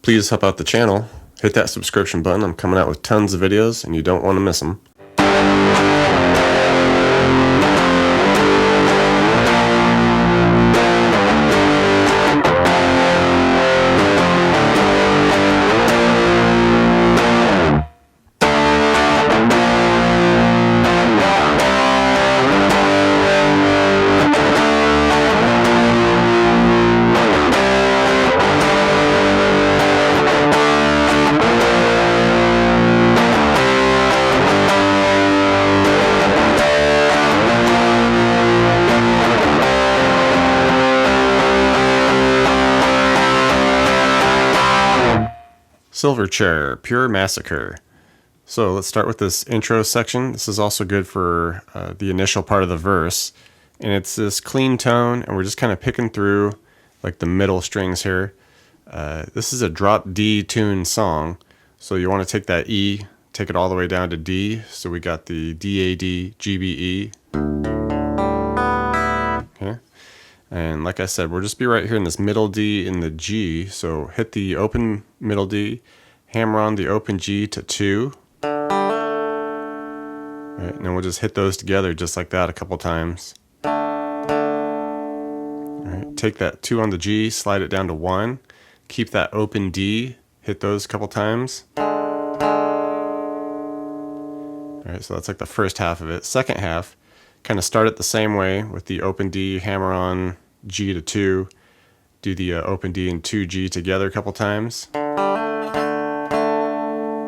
please help out the channel. Hit that subscription button. I'm coming out with tons of videos and you don't want to miss them. Silverchair, pure Massacre. So let's start with this intro section. This is also good for the initial part of the verse. And it's this clean tone, and we're just kind of picking through like the middle strings here. This is a drop D tune song. So you want to take that E, take it all the way down to D. So we got the D-A-D, G-B-E. Okay. And like I said, we'll just be right here in this middle D in the G. So hit the open middle D, hammer on the open G to 2. All right, and then we'll just hit those together just like that a couple times. All right, take that 2 on the G, slide it down to 1. Keep that open D, hit those a couple times. All right, so that's like the first half of it. Second half, kind of start it the same way with the open D, hammer on G to 2, do the open D and 2G together a couple times. All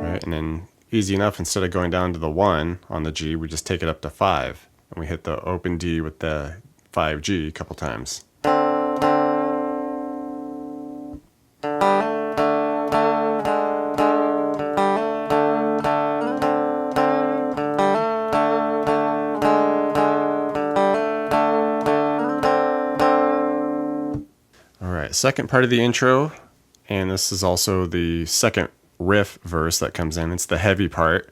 right, and then easy enough, instead of going down to the 1 on the G, we just take it up to 5, and we hit the open D with the 5G a couple times. Second part of the intro, and this is also the second riff verse that comes in. It's the heavy part,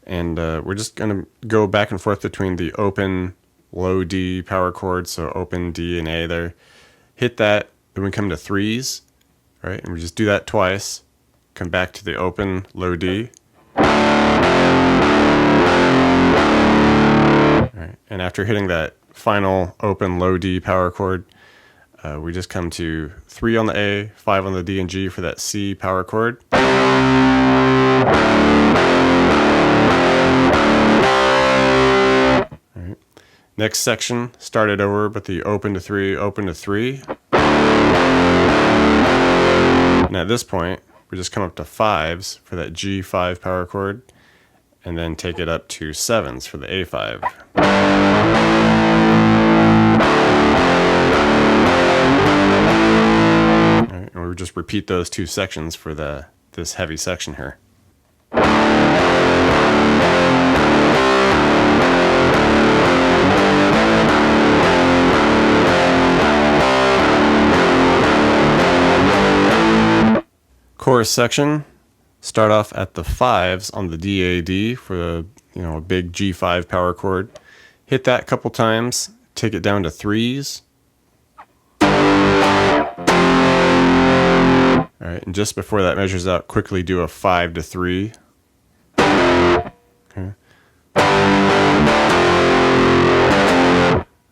and we're just going to go back and forth between the open low D power chord, so open D and A there. Hit that, then we come to 3s, right? And we just do that twice. Come back to the open low D. All right, and after hitting that final open low D power chord, we just come to 3 on the A, 5 on the D and G for that C power chord. All right. Next section, start it over, but the open to 3, open to 3. And at this point, we just come up to 5s for that G5 power chord, and then take it up to 7s for the A5. And we just repeat those 2 sections for this heavy section here. Chorus section, start off at the 5s on the D-A-D for a big G5 power chord. Hit that a couple times, take it down to 3s. All right, and just before that measures out, quickly do a 5 to 3. Okay. All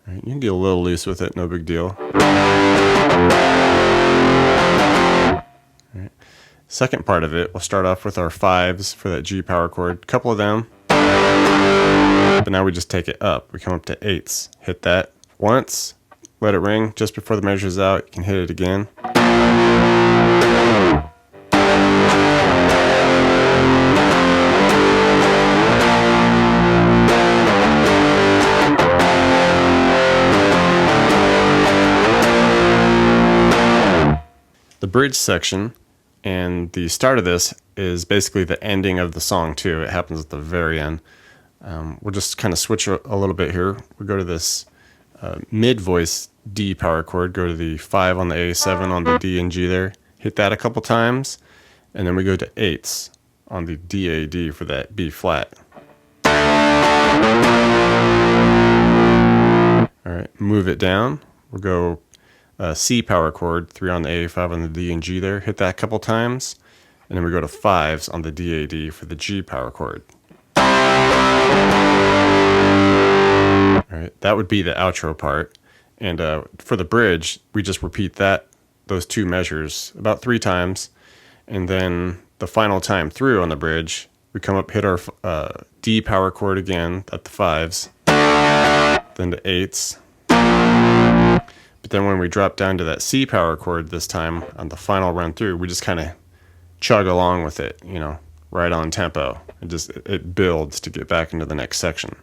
right, you can get a little loose with it, no big deal. All right. Second part of it, we'll start off with our 5s for that G power chord, a couple of them. But now we just take it up. We come up to 8s. Hit that once, let it ring just before the measure's out. You can hit it again. The bridge section and the start of this is basically the ending of the song too. It happens at the very end. We'll just kind of switch a little bit here. We'll go to this mid voice D power chord, go to the 5 on the A, 7 on the D and G there, hit that a couple times, and then we go to 8s on the D-A-D for that B flat. All right, move it down. We'll go C power chord, 3 on the A, 5 on the D and G there. Hit that a couple times, and then we go to 5s on the D, A, D for the G power chord. All right, that would be the outro part. And for the bridge, we just repeat those 2 measures about 3 times. And then the final time through on the bridge, we come up, hit our D power chord again at the 5s, then to 8s. But then when we drop down to that C power chord this time on the final run through, we just kind of chug along with it, right on tempo. It builds to get back into the next section.